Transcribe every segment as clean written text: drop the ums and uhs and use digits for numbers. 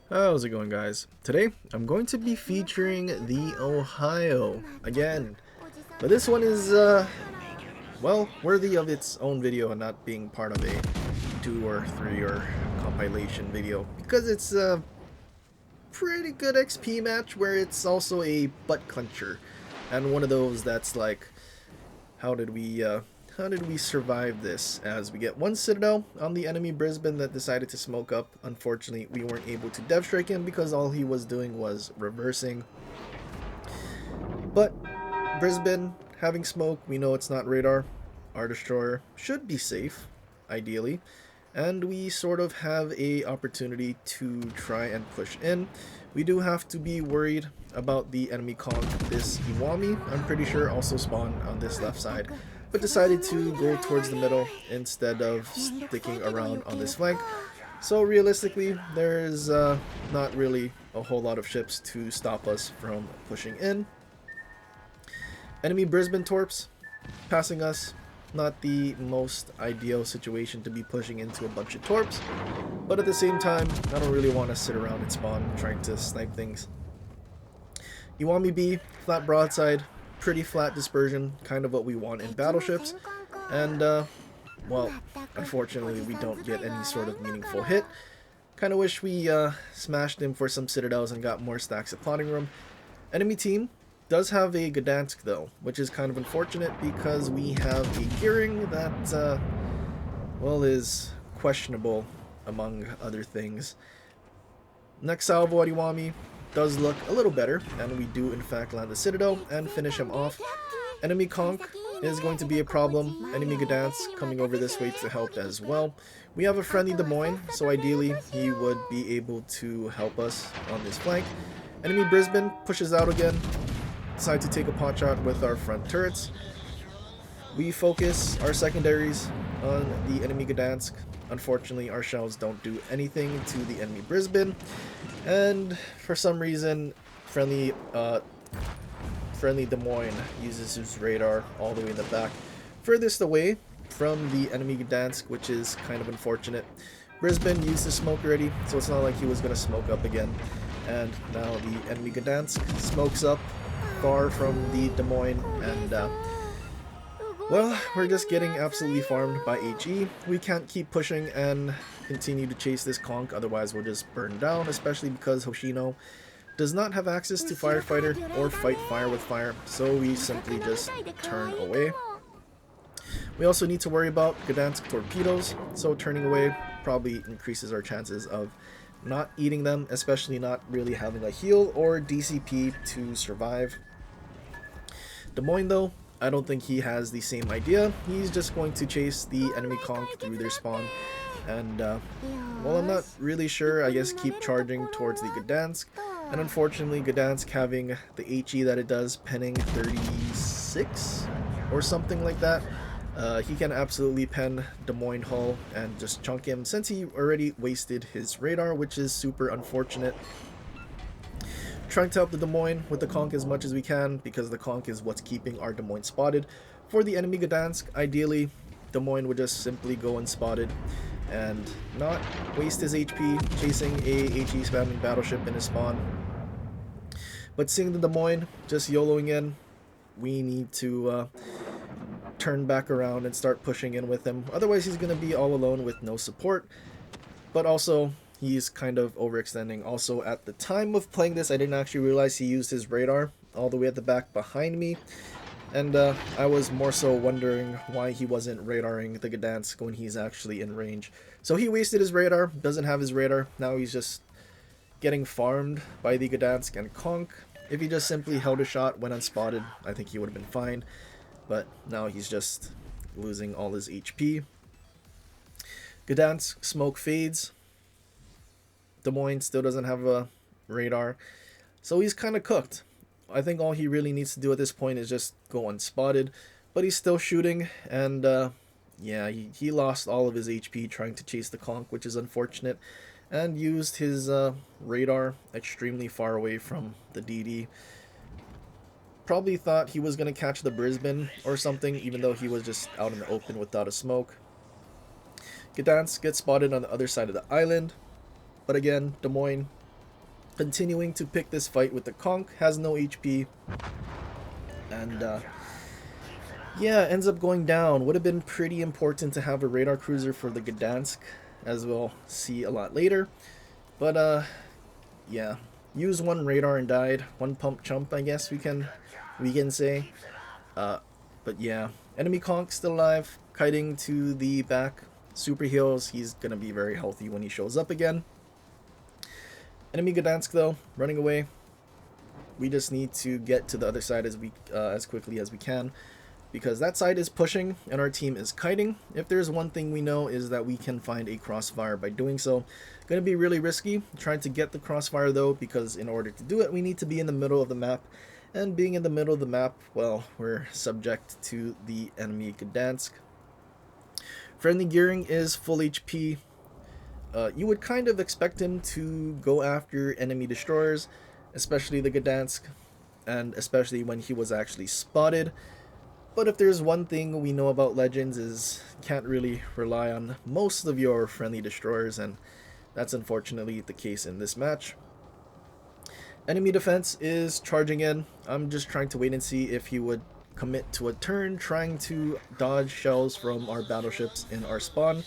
How's it going, guys? Today I'm going to be featuring the Ohio again, but this one is well, worthy of its own video and not being part of a 2 or 3 or compilation video, because it's a pretty good XP match where it's also a butt clencher and one of those that's like, how did we survive this? As we get one Citadel on the enemy Brisbane that decided to smoke up. Unfortunately, we weren't able to dev strike him because all he was doing was reversing. But Brisbane having smoke, we know it's not radar. Our destroyer should be safe, ideally. And we sort of have a opportunity to try and push in. We do have to be worried about the enemy conk. This Iwami, I'm pretty sure, also spawned on this left side, but decided to go towards the middle instead of sticking around on this flank. So realistically, there's not really a whole lot of ships to stop us from pushing in. Enemy Brisbane Torps passing us. Not the most ideal situation to be pushing into a bunch of torps, but at the same time, I don't really want to sit around and spawn trying to snipe things. Iwami B, flat broadside, pretty flat dispersion, kind of what we want in battleships, and well, unfortunately we don't get any sort of meaningful hit. Kind of wish we smashed him for some citadels and got more stacks of plotting room. Enemy team does have a Gdansk though, which is kind of unfortunate because we have a gearing that, well, is questionable among other things. Next salvo at Iwami does look a little better, and we do in fact land the Citadel and finish him off. Enemy Conk is going to be a problem. Enemy Gdansk coming over this way to help as well. We have a friendly Des Moines, so ideally he would be able to help us on this flank. Enemy Brisbane pushes out again. Decide to take a pot shot with our front turrets. We focus our secondaries on the enemy Gdansk. Unfortunately, our shells don't do anything to the enemy Brisbane, and for some reason, friendly Des Moines uses his radar all the way in the back, furthest away from the enemy Gdansk, which is kind of unfortunate. Brisbane used the smoke already, so it's not like he was going to smoke up again. And now the enemy Gdansk smokes up far from the Des Moines, and well, we're just getting absolutely farmed by HE. We can't keep pushing and continue to chase this conk, otherwise we'll just burn down, especially because Hoshino does not have access to Firefighter or fight fire with fire, so we simply just turn away. We also need to worry about Gdansk torpedoes, so turning away probably increases our chances of not eating them, especially not really having a heal or DCP to survive. Des Moines though, I don't think he has the same idea. He's just going to chase the enemy conk through their spawn, and well, I'm not really sure. I guess keep charging towards the Gdansk, and unfortunately Gdansk having the HE that it does, penning 36 or something like that, he can absolutely pen Des Moines hull and just chunk him since he already wasted his radar, which is super unfortunate. Trying to help the Des Moines with the conk as much as we can, because the conk is what's keeping our Des Moines spotted. For the enemy Gdansk, ideally Des Moines would just simply go unspotted and not waste his HP chasing a HE spamming battleship in his spawn. But seeing the Des Moines just YOLOing in, we need to turn back around and start pushing in with him. Otherwise he's going to be all alone with no support. But also, he's kind of overextending. Also, at the time of playing this, I didn't actually realize he used his radar all the way at the back behind me. And I was more so wondering why he wasn't radaring the Gdansk when he's actually in range. So he wasted his radar, doesn't have his radar. Now he's just getting farmed by the Gdansk and conk. If he just simply held a shot when unspotted, I think he would have been fine. But now he's just losing all his HP. Gdansk smoke fades. Des Moines still doesn't have a radar, so he's kind of cooked. I think all he really needs to do at this point is just go unspotted, but he's still shooting, and yeah, he lost all of his HP trying to chase the conk, which is unfortunate, and used his radar extremely far away from the DD. Probably thought he was going to catch the Brisbane or something, even though he was just out in the open without a smoke. Gdansk gets spotted on the other side of the island, but again, Des Moines Continuing to pick this fight with the Conch, has no HP, and yeah, ends up going down. Would have been pretty important to have a radar cruiser for the Gdansk, as we'll see a lot later. But yeah, used one radar and died. One pump chump, I guess we can say. But yeah, enemy Conch still alive, kiting to the back. Super heals. He's gonna be very healthy when he shows up again. Enemy Gdansk though, running away. We just need to get to the other side as quickly as we can, because that side is pushing and our team is kiting. If there's one thing we know is that we can find a crossfire by doing so. Going to be really risky trying to get the crossfire though, because in order to do it we need to be in the middle of the map, and being in the middle of the map, well, we're subject to the enemy Gdansk. Friendly Gearing is full HP. You would kind of expect him to go after enemy destroyers, especially the Gdansk, and especially when he was actually spotted. But if there's one thing we know about Legends is can't really rely on most of your friendly destroyers, and that's unfortunately the case in this match. Enemy defense is charging in. I'm just trying to wait and see if he would commit to a turn, trying to dodge shells from our battleships in our spawn,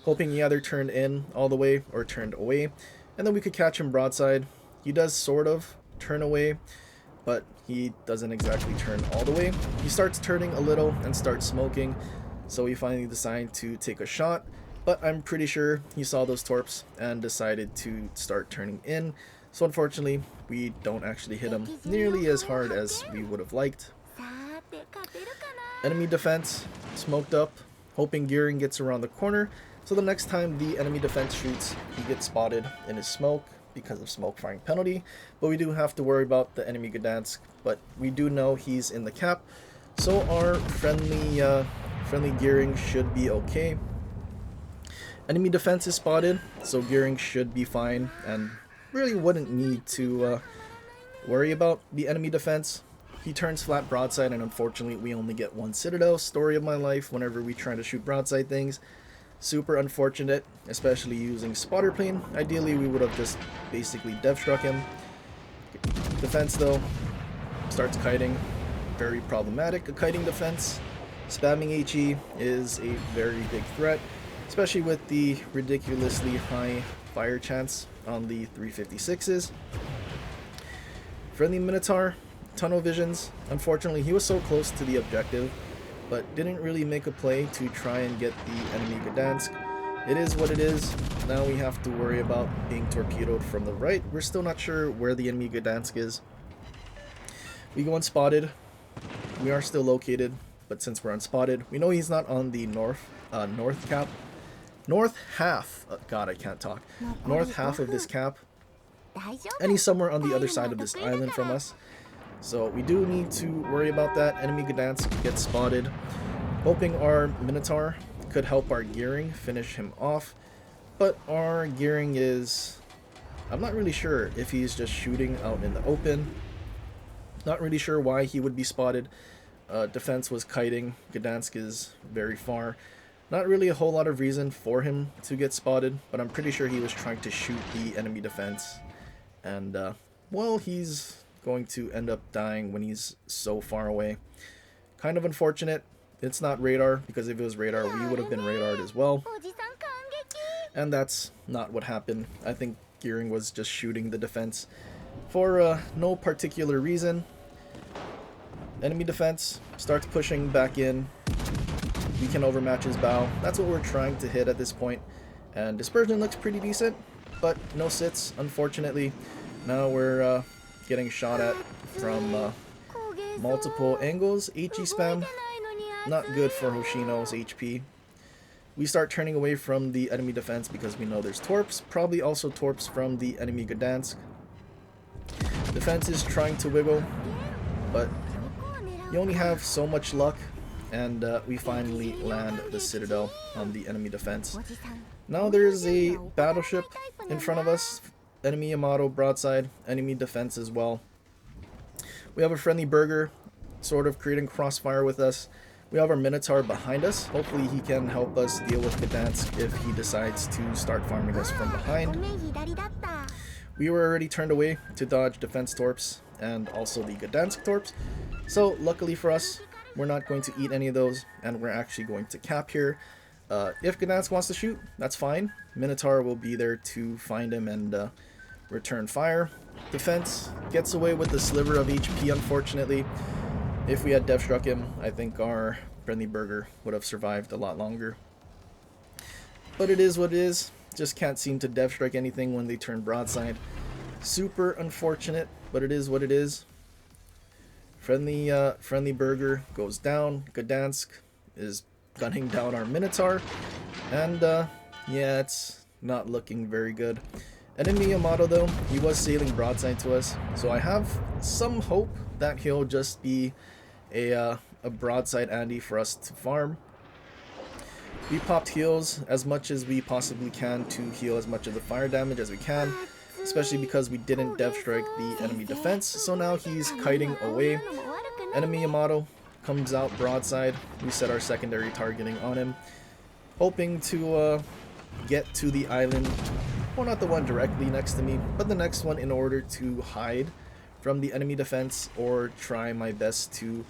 hoping he either turned in all the way or turned away, and then we could catch him broadside. He does sort of turn away, but he doesn't exactly turn all the way. He starts turning a little and starts smoking, so we finally decide to take a shot, but I'm pretty sure he saw those torps and decided to start turning in, so unfortunately we don't actually hit him nearly as hard as we would have liked. Enemy defense smoked up, hoping Gearing gets around the corner, so the next time the enemy defense shoots, he gets spotted in his smoke because of smoke firing penalty. But we do have to worry about the enemy Gdansk, but we do know he's in the cap, so our friendly Gearing should be okay. Enemy defense is spotted, so Gearing should be fine and really wouldn't need to worry about the enemy defense. He turns flat broadside, and unfortunately we only get one citadel. Story of my life whenever we try to shoot broadside things. Super unfortunate, especially using spotter plane. Ideally we would have just basically dev struck him. Defense though starts kiting. Very problematic. A kiting defense. Spamming HE is a very big threat, especially with the ridiculously high fire chance on the 356s. Friendly Minotaur, tunnel visions. Unfortunately he was so close to the objective, but didn't really make a play to try and get the enemy Gdansk. It is what it is. Now we have to worry about being torpedoed from the right. We're still not sure where the enemy Gdansk is. We go unspotted. We are still located, but since we're unspotted, we know he's not on the north half. God, I can't talk. North half of this cap, and he's somewhere on the other side of this island from us. So we do need to worry about that. Enemy Gdansk gets spotted. Hoping our Minotaur could help our Gearing finish him off. But our Gearing is... I'm not really sure if he's just shooting out in the open. Not really sure why he would be spotted. Defense was kiting. Gdansk is very far. Not really a whole lot of reason for him to get spotted, but I'm pretty sure he was trying to shoot the enemy defense. And, well, he's going to end up dying when he's so far away. Kind of unfortunate. It's not radar, because if it was radar we would have been radared as well, and that's not what happened. I think Gearing was just shooting the defense for no particular reason. Enemy defense starts pushing back in. We can overmatch his bow. That's what we're trying to hit at this point, and dispersion looks pretty decent, but no sits, unfortunately. Now we're getting shot at from multiple angles. HE spam, not good for Hoshino's HP. We start turning away from the enemy defense because we know there's torps, probably also torps from the enemy Gdansk. Defense is trying to wiggle, but you only have so much luck, and we finally land the citadel on the enemy defense. Now there's a battleship in front of us. Enemy Yamato broadside, enemy defense as well. We have a friendly Burger sort of creating crossfire with us. We have our Minotaur behind us. Hopefully he can help us deal with Gdansk if he decides to start farming us from behind. We were already turned away to dodge defense torps and also the Gdansk torps. So luckily for us, we're not going to eat any of those, and we're actually going to cap here. If Gdansk wants to shoot, that's fine. Minotaur will be there to find him and return fire. Defense gets away with the sliver of HP, unfortunately. If we had dev struck him, I think our friendly burger would have survived a lot longer. But it is what it is. Just can't seem to dev strike anything when they turn broadside. Super unfortunate, but it is what it is. Friendly burger goes down. Gdansk is gunning down our Minotaur, and yeah, it's not looking very good. Enemy Yamato, though, he was sailing broadside to us, so I have some hope that he'll just be a broadside Andy for us to farm. We popped heals as much as we possibly can to heal as much of the fire damage as we can, especially because we didn't dev strike the enemy defense, so now he's kiting away. Enemy Yamato comes out broadside. We set our secondary targeting on him, hoping to get to the island. Well, not the one directly next to me, but the next one, in order to hide from the enemy defense or try my best to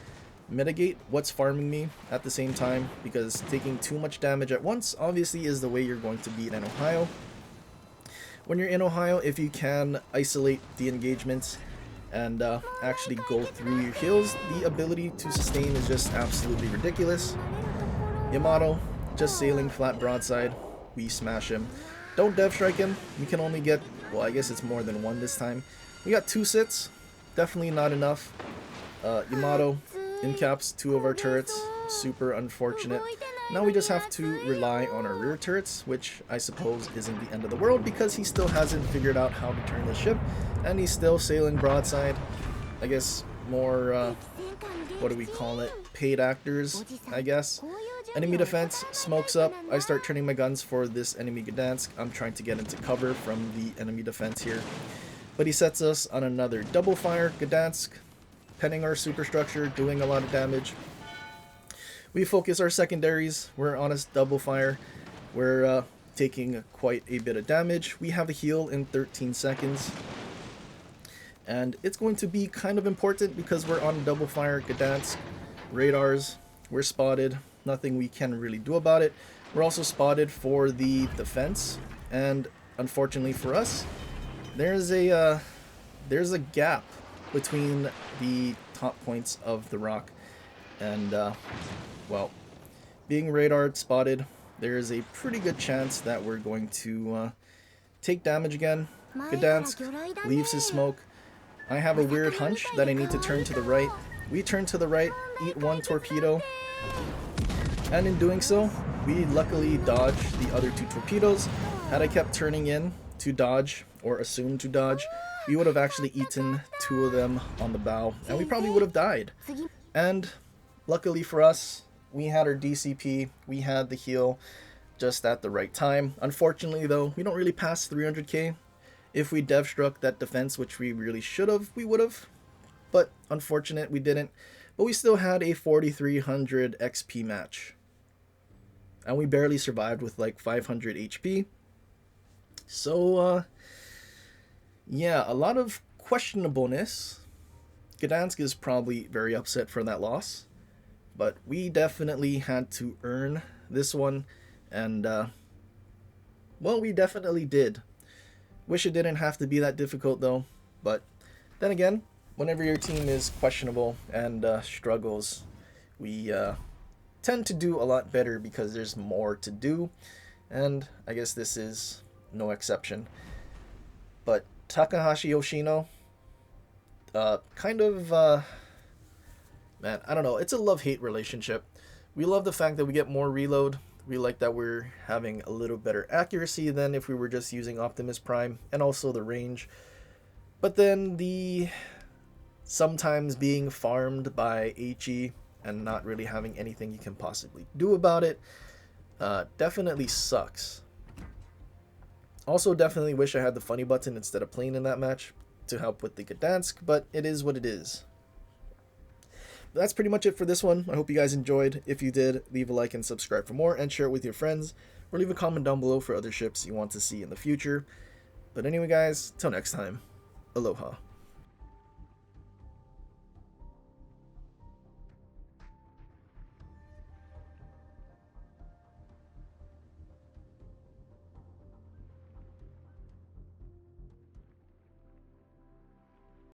mitigate what's farming me at the same time, because taking too much damage at once obviously is the way you're going to beat in Ohio. When you're in Ohio, if you can isolate the engagements and actually go through your heals, the ability to sustain is just absolutely ridiculous. Yamato just sailing flat broadside. We smash him. Don't dev strike him. You can only get, well, I guess it's more than one this time. We got 2 sits. Definitely not enough. Yamato incaps 2 of our turrets. Super unfortunate. Now we just have to rely on our rear turrets, which I suppose isn't the end of the world because he still hasn't figured out how to turn the ship, and he's still sailing broadside. I guess more, what do we call it? Paid actors, I guess. Enemy defense smokes up. I start turning my guns for this enemy Gdansk. I'm trying to get into cover from the enemy defense here. But he sets us on another double fire. Gdansk penning our superstructure, doing a lot of damage. We focus our secondaries. We're on a double fire. We're taking quite a bit of damage. We have a heal in 13 seconds. And it's going to be kind of important because we're on double fire. Gdansk, radars, we're spotted. Nothing we can really do about it. We're also spotted for the defense. And unfortunately for us, there's a gap between the top points of the rock. And well, being radar spotted, there is a pretty good chance that we're going to take damage again. Gdansk leaves his smoke. I have a weird hunch that I need to turn to the right. We turn to the right, eat 1 torpedo, and in doing so, we luckily dodge the other 2 torpedoes. Had I kept turning in to dodge, or assume to dodge, we would have actually eaten 2 of them on the bow, and we probably would have died. And luckily for us, we had our DCP, we had the heal just at the right time. Unfortunately though, we don't really pass 300k. If we dev struck that defense, which we really should have, we would have. But unfortunate, we didn't. But we still had a 4300 XP match. And we barely survived with like 500 HP. So, yeah, a lot of questionableness. Gdansk is probably very upset for that loss. But we definitely had to earn this one. And, well, we definitely did. Wish it didn't have to be that difficult, though. But then again, whenever your team is questionable and struggles, we tend to do a lot better because there's more to do. And I guess this is no exception. But Takahashi Yoshino, kind of, man, I don't know. It's a love-hate relationship. We love the fact that we get more reload. We like that we're having a little better accuracy than if we were just using Optimus Prime, and also the range. But then the sometimes being farmed by HE and not really having anything you can possibly do about it definitely sucks. Also definitely wish I had the funny button instead of playing in that match to help with the Gdansk, but it is what it is. That's pretty much it for this one. I hope you guys enjoyed. If you did, leave a like and subscribe for more, and share it with your friends, or leave a comment down below for other ships you want to see in the future. But anyway, guys, till next time, aloha.